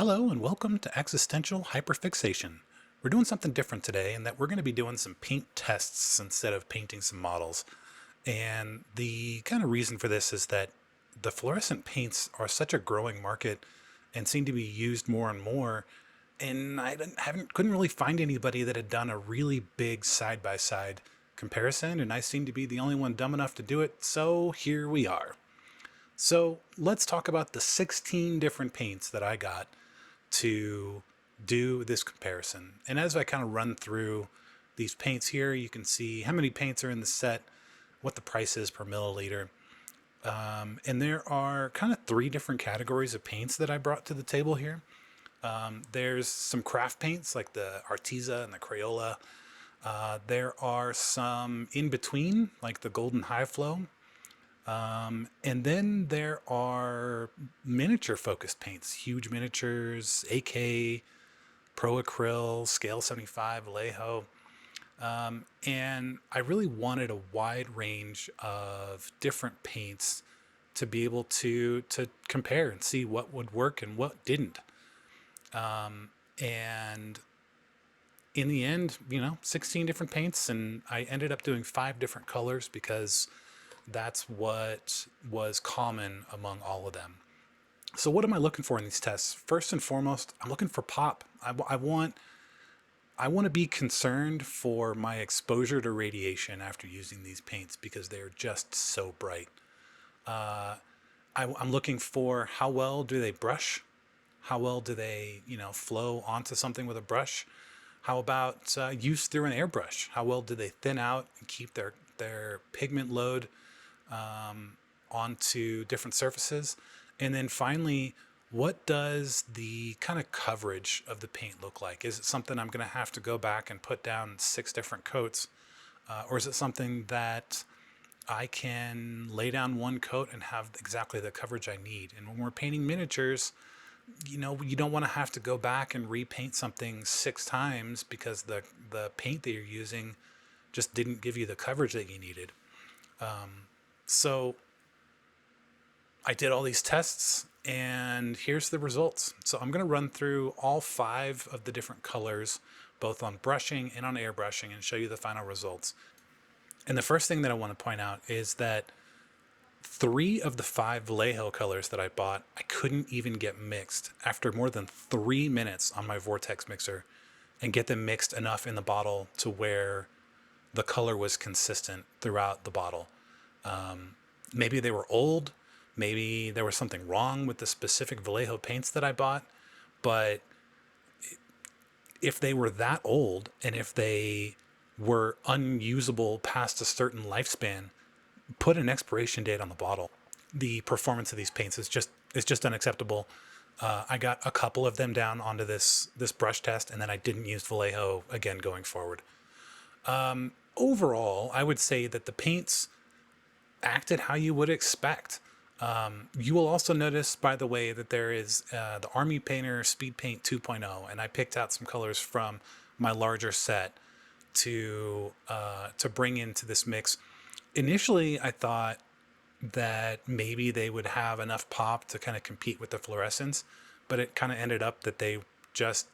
Hello and welcome to Existential Hyperfixation. We're doing something different today in that we're going to be doing some paint tests instead of painting some models. And the kind of reason for this is that the fluorescent paints are such a growing market and seem to be used more and more. And couldn't really find anybody that had done a really big side-by-side comparison, and I seem to be the only one dumb enough to do it, so here we are. So let's talk about the 16 different paints that I got to do this comparison. And as I kind of run through these paints here, you can see how many paints are in the set, what the price is per milliliter. And there are kind of three different categories of paints that I brought to the table here. There's some craft paints like the Arteza and the Crayola. There are some in between like the Golden High Flow. And then there are miniature focused paints, huge miniatures, AK, Pro Acryl, Scale 75, Vallejo. And I really wanted a wide range of different paints to be able to compare and see what would work and what didn't. And in the end, 16 different paints, and I ended up doing 5 different colors because that's what was common among all of them. So what am I looking for in these tests? First and foremost, I'm looking for pop. I want to be concerned for my exposure to radiation after using these paints because they're just so bright. I'm looking for how well do they brush? How well do they, flow onto something with a brush? How about use through an airbrush? How well do they thin out and keep their pigment load onto different surfaces? And then finally, what does the kind of coverage of the paint look like? Is it something I'm going to have to go back and put down 6 different coats? Or is it something that I can lay down one coat and have exactly the coverage I need? And when we're painting miniatures, you don't want to have to go back and repaint something 6 times because the paint that you're using just didn't give you the coverage that you needed. So I did all these tests and here's the results. So I'm going to run through all 5 of the different colors, both on brushing and on airbrushing, and show you the final results. And the first thing that I want to point out is that 3 of the 5 Vallejo colors that I bought, I couldn't even get mixed after more than 3 minutes on my Vortex mixer and get them mixed enough in the bottle to where the color was consistent throughout the bottle. Maybe they were old, maybe there was something wrong with the specific Vallejo paints that I bought, but if they were that old and if they were unusable past a certain lifespan, put an expiration date on the bottle. The performance of these paints is just unacceptable. I got a couple of them down onto this brush test, and then I didn't use Vallejo again going forward. Overall, I would say that the paints acted how you would expect. You will also notice, by the way, that there is the Army Painter Speedpaint 2.0, and I picked out some colors from my larger set to bring into this mix. Initially, I thought that maybe they would have enough pop to kind of compete with the fluorescents, but it kind of ended up that they just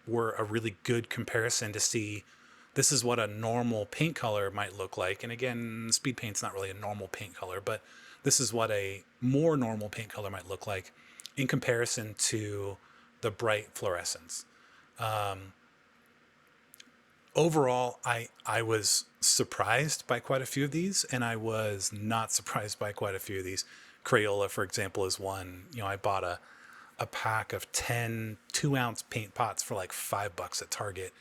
were a really good comparison to see this is what a normal paint color might look like. And again, speed paint's not really a normal paint color, but this is what a more normal paint color might look like in comparison to the bright fluorescents. Overall, I was surprised by quite a few of these, and I was not surprised by quite a few of these. Crayola, for example, is one. I bought a pack of 10 2-ounce paint pots for like $5 at Target,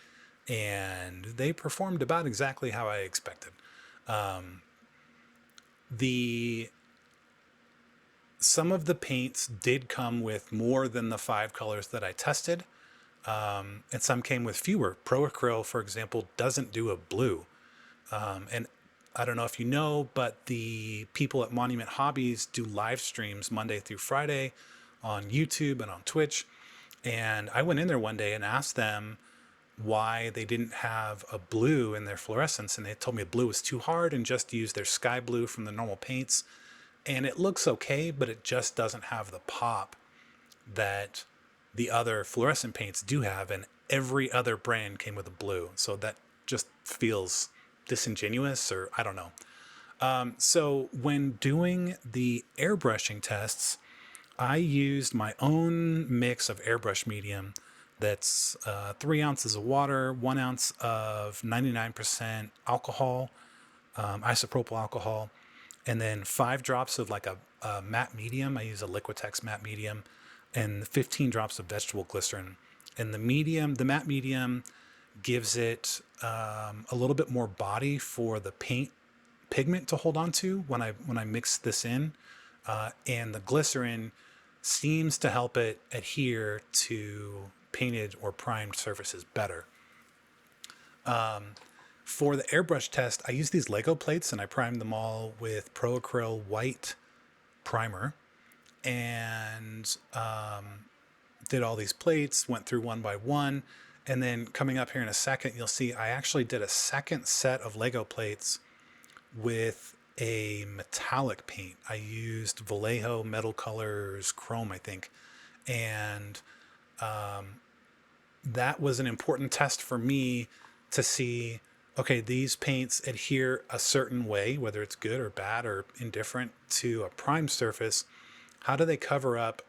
and they performed about exactly how I expected. Some of the paints did come with more than the 5 colors that I tested. And some came with fewer. Pro Acryl, for example, doesn't do a blue. And I don't know if you know, but the people at Monument Hobbies do live streams Monday through Friday on YouTube and on Twitch. And I went in there one day and asked them why they didn't have a blue in their fluorescents. And they told me blue was too hard and just use their sky blue from the normal paints. And it looks okay, but it just doesn't have the pop that the other fluorescent paints do have, and every other brand came with a blue. So that just feels disingenuous, or I don't know. So when doing the airbrushing tests, I used my own mix of airbrush medium. That's 3 ounces of water, 1 ounce of 99% alcohol, isopropyl alcohol, and then 5 drops of like a matte medium. I use a Liquitex Matte Medium, and 15 drops of vegetable glycerin. And the matte medium gives it a little bit more body for the paint pigment to hold on to when I mix this in, and the glycerin seems to help it adhere to painted or primed surfaces better. For the airbrush test, I used these Lego plates and I primed them all with Pro Acryl white primer, and did all these plates, went through one by one. And then coming up here in a second, you'll see I actually did a second set of Lego plates with a metallic paint. I used Vallejo Metal Colors Chrome, I think. And that was an important test for me to see, okay, these paints adhere a certain way, whether it's good or bad or indifferent, to a primed surface. How do they cover up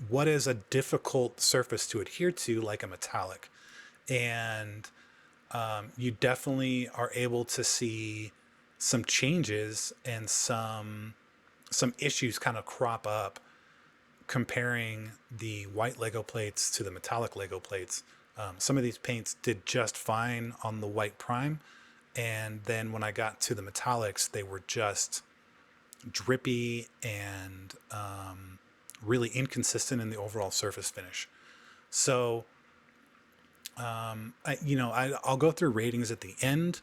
what is a difficult surface to adhere to, like a metallic? And you definitely are able to see some changes and some issues kind of crop up comparing the white Lego plates to the metallic Lego plates. Some of these paints did just fine on the white prime, and then when I got to the metallics, they were just drippy and really inconsistent in the overall surface finish. So I'll go through ratings at the end,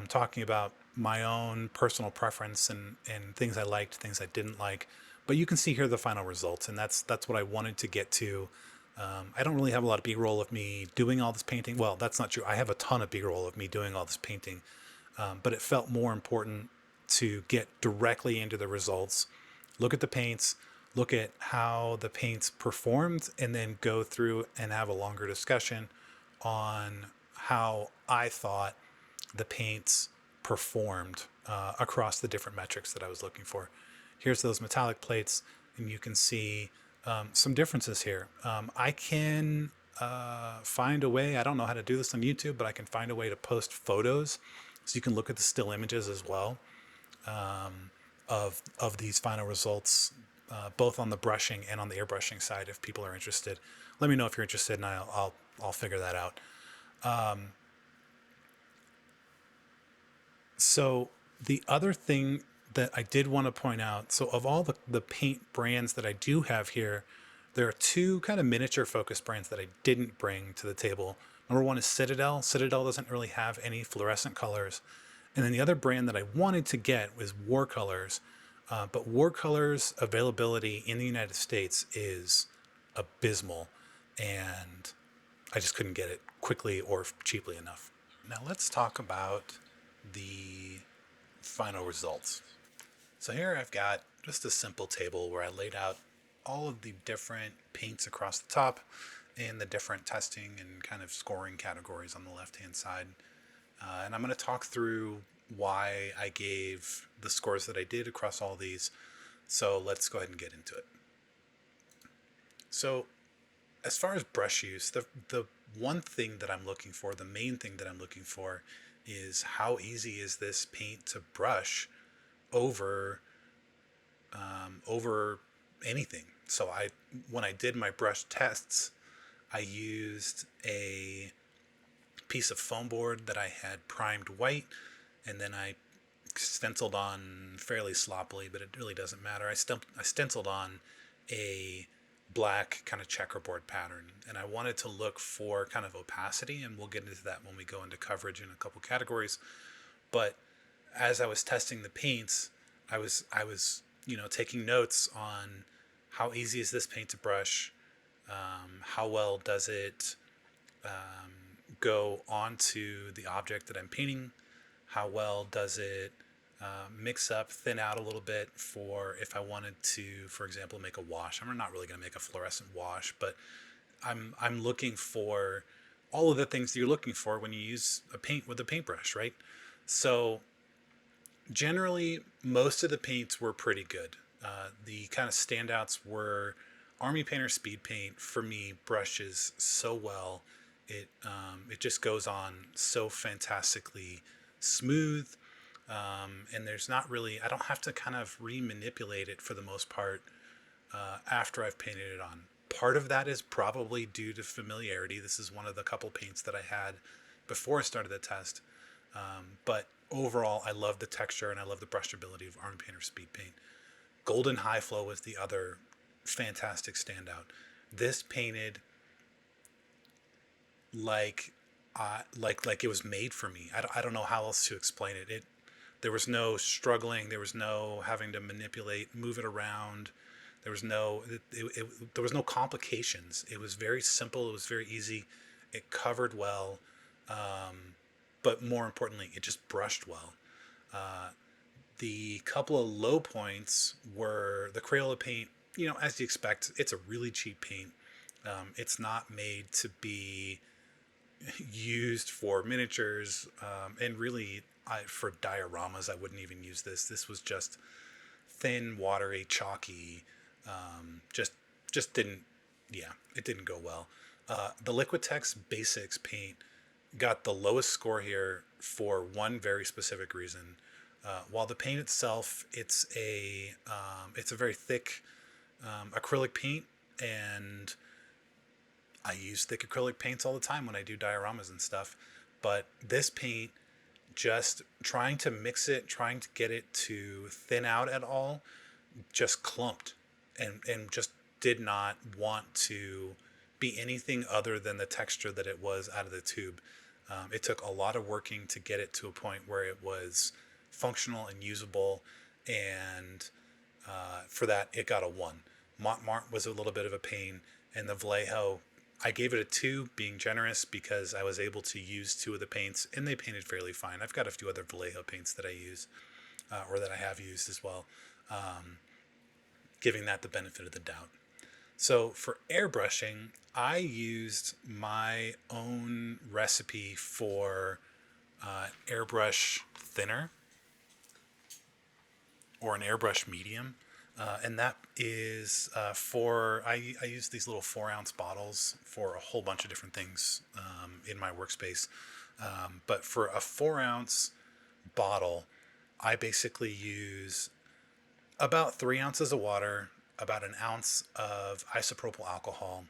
talking about my own personal preference and things I liked, things I didn't like. But you can see here the final results, and that's what I wanted to get to. I don't really have a lot of B-roll of me doing all this painting. Well, that's not true. I have a ton of B-roll of me doing all this painting, but it felt more important to get directly into the results, look at the paints, look at how the paints performed, and then go through and have a longer discussion on how I thought the paints performed across the different metrics that I was looking for. Here's those metallic plates, and you can see some differences here. I can find a way, I don't know how to do this on YouTube, but I can find a way to post photos so you can look at the still images as well, of these final results, both on the brushing and on the airbrushing side. If people are interested, let me know if you're interested, and I'll figure that out. So the other thing that I did want to point out, so of all the paint brands that I do have here, there are two kind of miniature focus brands that I didn't bring to the table. Number one is Citadel. Citadel doesn't really have any fluorescent colors. And then the other brand that I wanted to get was Warcolors. But Warcolors availability in the United States is abysmal, and I just couldn't get it quickly or cheaply enough. Now let's talk about the final results. So here I've got just a simple table where I laid out all of the different paints across the top and the different testing and kind of scoring categories on the left-hand side. And I'm going to talk through why I gave the scores that I did across all these. So let's go ahead and get into it. So as far as brush use, the one thing that I'm looking for, the main thing that I'm looking for, is how easy is this paint to brush over anything. So when I did my brush tests, I used a piece of foam board that I had primed white, and then I stenciled on fairly sloppily, but it really doesn't matter. I stenciled on a black kind of checkerboard pattern, and I wanted to look for kind of opacity, and we'll get into that when we go into coverage in a couple categories. But as I was testing the paints, I was taking notes on how easy is this paint to brush, how well does it go onto the object that I'm painting, how well does it mix up, thin out a little bit for if I wanted to, for example, make a wash. I'm not really going to make a fluorescent wash, but I'm looking for all of the things that you're looking for when you use a paint with a paintbrush, right? So generally, most of the paints were pretty good. The kind of standouts were Army Painter Speed Paint. For me, brushes so well. It just goes on so fantastically smooth, and there's not really, I don't have to kind of re-manipulate it for the most part after I've painted it on. Part of that is probably due to familiarity. This is one of the couple paints that I had before I started the test. But overall, I love the texture and I love the brushability of Army Painter Speed Paint. Golden High Flow was the other fantastic standout. This painted like it was made for me. I don't know how else to explain it. There was no struggling. There was no having to manipulate, move it around. There was there was no complications. It was very simple. It was very easy. It covered well, but more importantly, it just brushed well. The couple of low points were the Crayola paint. You know, as you expect, it's a really cheap paint. It's not made to be used for miniatures, and really, for dioramas, I wouldn't even use this. This was just thin, watery, chalky. Just didn't, yeah, it didn't go well. The Liquitex Basics paint got the lowest score here for one very specific reason. While the paint itself, it's a very thick acrylic paint, and I use thick acrylic paints all the time when I do dioramas and stuff. But this paint, just trying to mix it, trying to get it to thin out at all, just clumped and just did not want to be anything other than the texture that it was out of the tube. It took a lot of working to get it to a point where it was functional and usable, and for that it got a 1. Mont was a little bit of a pain, and the Vallejo, I gave it a 2, being generous, because I was able to use 2 of the paints and they painted fairly fine. I've got a few other Vallejo paints that I use, or that I have used as well, giving that the benefit of the doubt. So for airbrushing, I used my own recipe for airbrush thinner, or an airbrush medium. And that is I use these little 4-ounce bottles for a whole bunch of different things in my workspace. But for a 4-ounce bottle, I basically use about 3 ounces of water, about an ounce of isopropyl alcohol,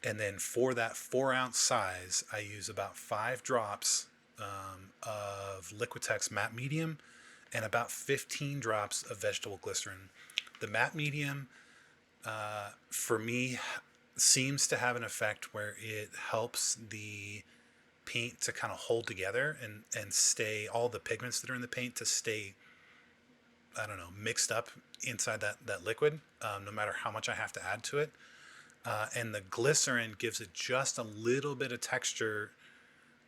and then for that 4-ounce size, I use about 5 drops of Liquitex Matte Medium and about 15 drops of Vegetable Glycerine. The Matte Medium, for me, seems to have an effect where it helps the paint to kind of hold together and stay, all the pigments that are in the paint to stay, I don't know, mixed up inside that liquid, no matter how much I have to add to it. And the glycerin gives it just a little bit of texture,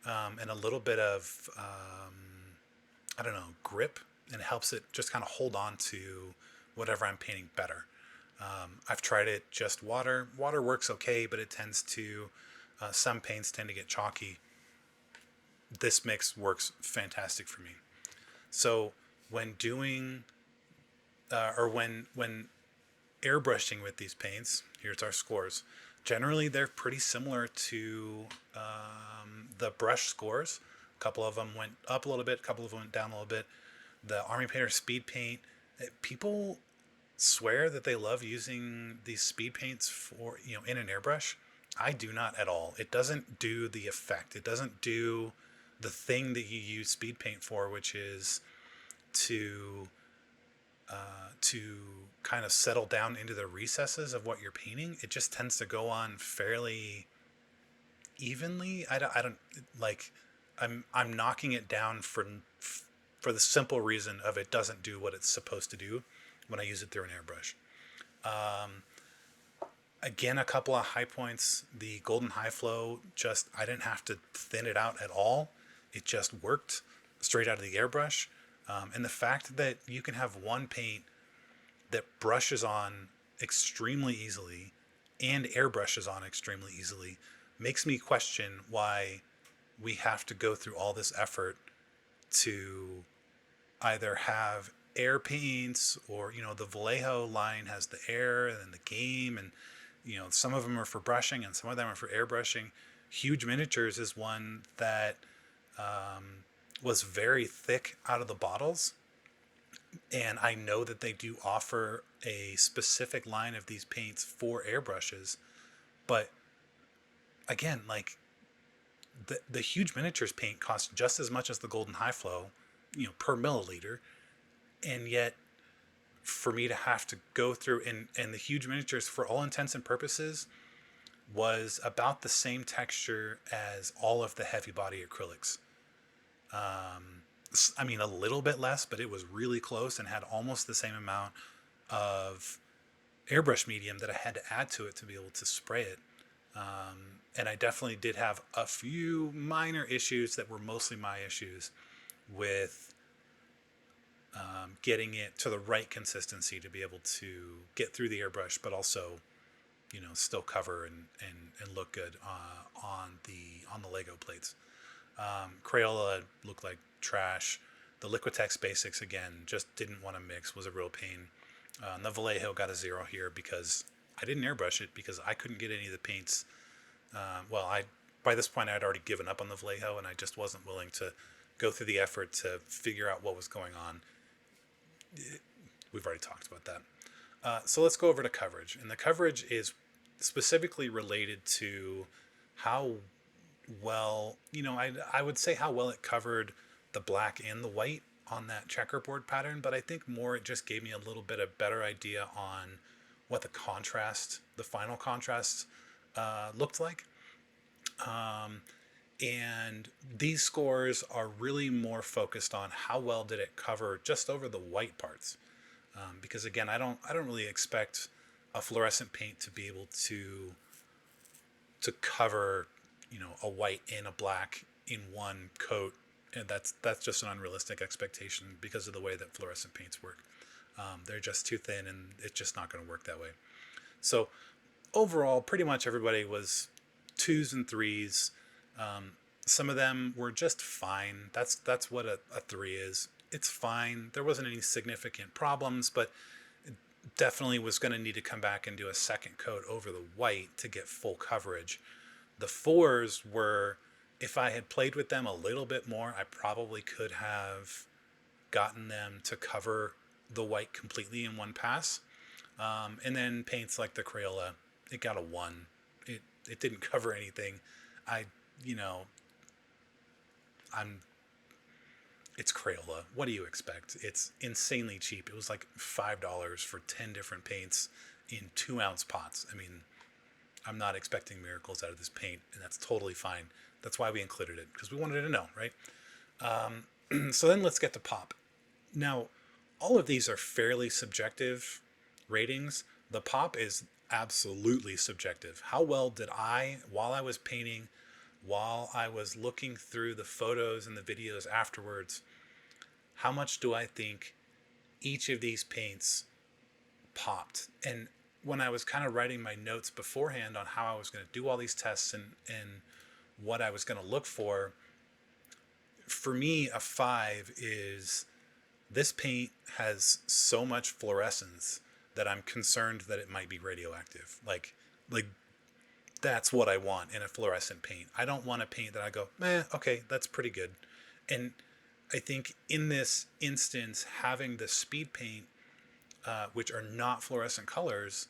and a little bit of, I don't know, grip, and helps it just kind of hold on to whatever I'm painting better. I've tried it just water. Water works okay, but it tends to, some paints tend to get chalky. This mix works fantastic for me. So when doing, or when airbrushing with these paints, here's our scores. Generally, they're pretty similar to the brush scores. A couple of them went up a little bit, a couple of them went down a little bit. The Army Painter Speed Paint, people swear that they love using these speed paints for, in an airbrush. I do not at all. It doesn't do the effect. It doesn't do the thing that you use speed paint for, which is to kind of settle down into the recesses of what you're painting. It just tends to go on fairly evenly. I don't like, I'm knocking it down for the simple reason of it doesn't do what it's supposed to do when I use it through an airbrush. Again, a couple of high points. The Golden High Flow, just, I didn't have to thin it out at all. It just worked straight out of the airbrush. And the fact that you can have one paint that brushes on extremely easily and airbrushes on extremely easily, makes me question why we have to go through all this effort to either have air paints, or the Vallejo line has the air and the game, and some of them are for brushing and some of them are for airbrushing. Huge Miniatures is one that was very thick out of the bottles, and I know that they do offer a specific line of these paints for airbrushes, but again, like the Huge Miniatures paint costs just as much as the Golden High Flow, per milliliter, and yet for me to have to go through, and the Huge Miniatures, for all intents and purposes, was about the same texture as all of the heavy body acrylics. I mean, a little bit less, but it was really close and had almost the same amount of airbrush medium that I had to add to it to be able to spray it. And I definitely did have a few minor issues that were mostly my issues with getting it to the right consistency to be able to get through the airbrush, but also, still cover and look good on the Lego plates. Crayola looked like trash. The Liquitex Basics, again, just didn't want to mix, was a real pain. The Vallejo got a 0 here because I didn't airbrush it because I couldn't get any of the paints. By this point I had already given up on the Vallejo, and I just wasn't willing to go through the effort to figure out what was going on. We've already talked about that. So let's go over to coverage. And the coverage is specifically related to how well, I would say how well it covered the black and the white on that checkerboard pattern, but I think more it just gave me a little bit of better idea on what the final contrast looked like. And these scores are really more focused on how well did it cover just over the white parts. Because again, I don't really expect a fluorescent paint to be able to cover, a white and a black in one coat. And that's just an unrealistic expectation because of the way that fluorescent paints work. They're just too thin, and it's just not going to work that way. So overall, pretty much everybody was 2s and 3s. Some of them were just fine. That's what a 3 is. It's fine. There wasn't any significant problems, but it definitely was going to need to come back and do a second coat over the white to get full coverage. The 4s were, if I had played with them a little bit more, I probably could have gotten them to cover the white completely in one pass. And then paints like the Crayola, it got a 1. It didn't cover anything. It's Crayola. What do you expect? It's insanely cheap. It was like $5 for 10 different paints in 2-ounce pots. I mean, I'm not expecting miracles out of this paint, and that's totally fine. That's why we included it, because we wanted to know, right? So then let's get to pop. Now, all of these are fairly subjective ratings. The pop is absolutely subjective. How well did I, while I was painting, while I was looking through the photos and the videos afterwards, how much do I think each of these paints popped? And when I was kind of writing my notes beforehand on how I was going to do all these tests and what I was going to look for me, a 5 is this paint has so much fluorescence that I'm concerned that it might be radioactive. Like that's what I want in a fluorescent paint. I don't want a paint that I go, okay, that's pretty good. And I think in this instance, having the speed paint, which are not fluorescent colors,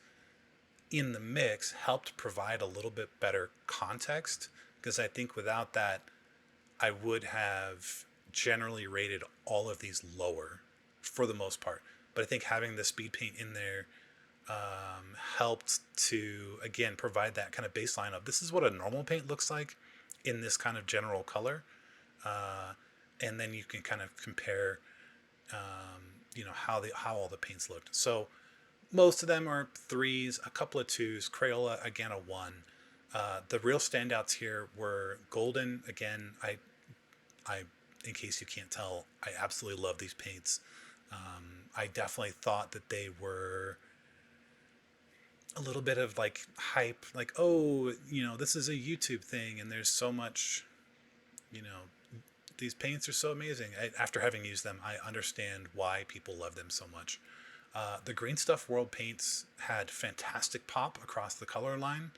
in the mix helped provide a little bit better context, because I think without that, I would have generally rated all of these lower for the most part. But I think having the speed paint in there helped to, again, provide that kind of baseline of this is what a normal paint looks like in this kind of general color. And then you can kind of compare, how all the paints looked. So most of them are 3s, a couple of 2s, Crayola, again, a 1. The real standouts here were Golden. Again, I, in case you can't tell, I absolutely love these paints. I definitely thought that they were a little bit of like hype, like, oh, this is a YouTube thing and there's so much, you know, these paints are so amazing. After having used them, I understand why people love them so much. The Green Stuff World paints had fantastic pop across the color line.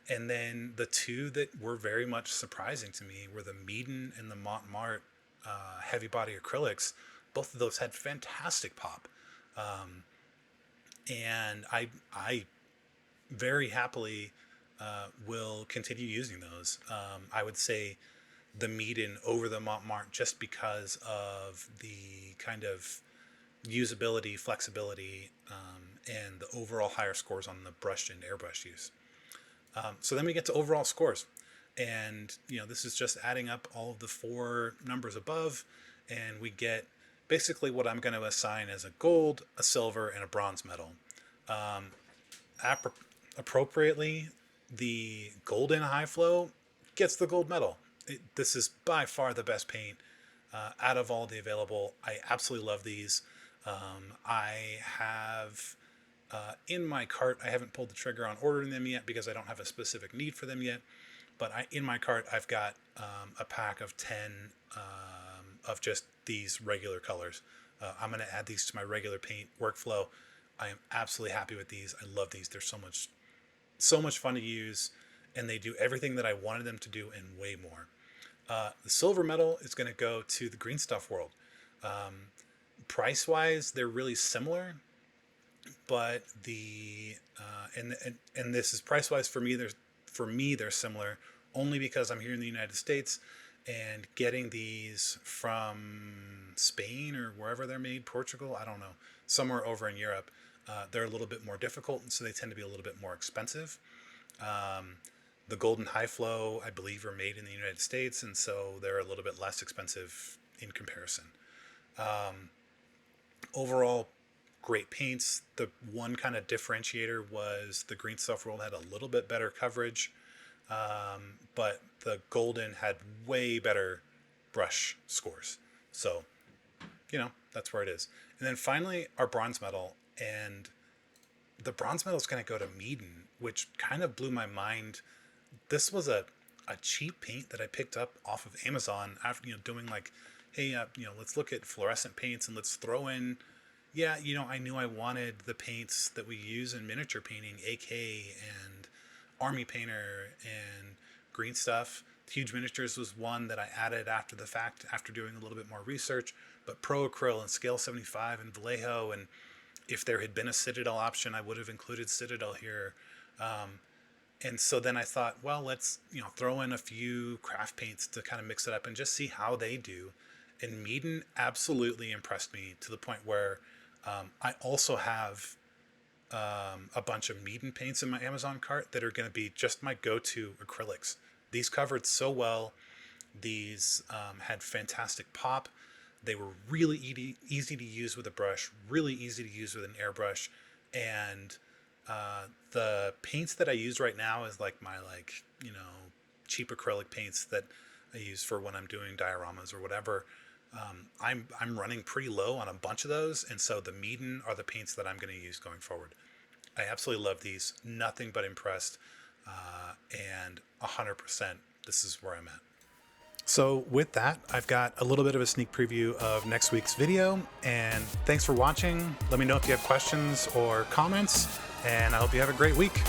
And then the two that were very much surprising to me were the Meeden and the Mont heavy body acrylics. Both of those had fantastic pop. And I very happily will continue using those. I would say the Meeden over the Mont just because of the kind of usability, flexibility, and the overall higher scores on the brush and airbrush use. So then we get to overall scores. And, this is just adding up all of the 4 numbers above, and we get basically what I'm going to assign as a gold, a silver, and a bronze medal. Appropriately, the golden high flow gets the gold medal. This is by far the best paint out of all the available. I absolutely love these. I have in my cart, I haven't pulled the trigger on ordering them yet because I don't have a specific need for them yet. But in my cart, I've got a pack of 10 of just these regular colors. I'm going to add these to my regular paint workflow. I am absolutely happy with these. I love these. They're so much fun to use, and they do everything that I wanted them to do and way more. The silver medal is going to go to the Green Stuff World. Price-wise, they're really similar, but and this is price-wise for me. They're similar only because I'm here in the United States, and getting these from Spain or wherever they're made, Portugal, I don't know, somewhere over in Europe, they're a little bit more difficult, and so they tend to be a little bit more expensive. The Golden High Flow, I believe, are made in the United States, and so they're a little bit less expensive in comparison. Overall, great paints. The one kind of differentiator was the Green Stuff World had a little bit better coverage, but the Golden had way better brush scores. So, that's where it is. And then finally, our bronze medal. And the bronze medal is going to go to Meeden, which kind of blew my mind. This was a cheap paint that I picked up off of Amazon after, doing like, hey, let's look at fluorescent paints and let's throw in, I knew I wanted the paints that we use in miniature painting, AK and Army Painter and Green Stuff. Huge Miniatures was one that I added after the fact, after doing a little bit more research, but Pro Acryl and Scale 75 and Vallejo, and if there had been a Citadel option, I would have included Citadel here. And so then I thought, well, let's throw in a few craft paints to kind of mix it up and just see how they do. And Meeden absolutely impressed me to the point where I also have a bunch of Meeden paints in my Amazon cart that are going to be just my go-to acrylics. These covered so well. These had fantastic pop. They were really easy to use with a brush, really easy to use with an airbrush. And the paints that I use right now is like my cheap acrylic paints that I use for when I'm doing dioramas or whatever. I'm running pretty low on a bunch of those, and so the Meeden are the paints that I'm going to use going forward. I absolutely love these. Nothing but impressed, and 100%. This is where I'm at. So with that, I've got a little bit of a sneak preview of next week's video, and thanks for watching. Let me know if you have questions or comments, and I hope you have a great week.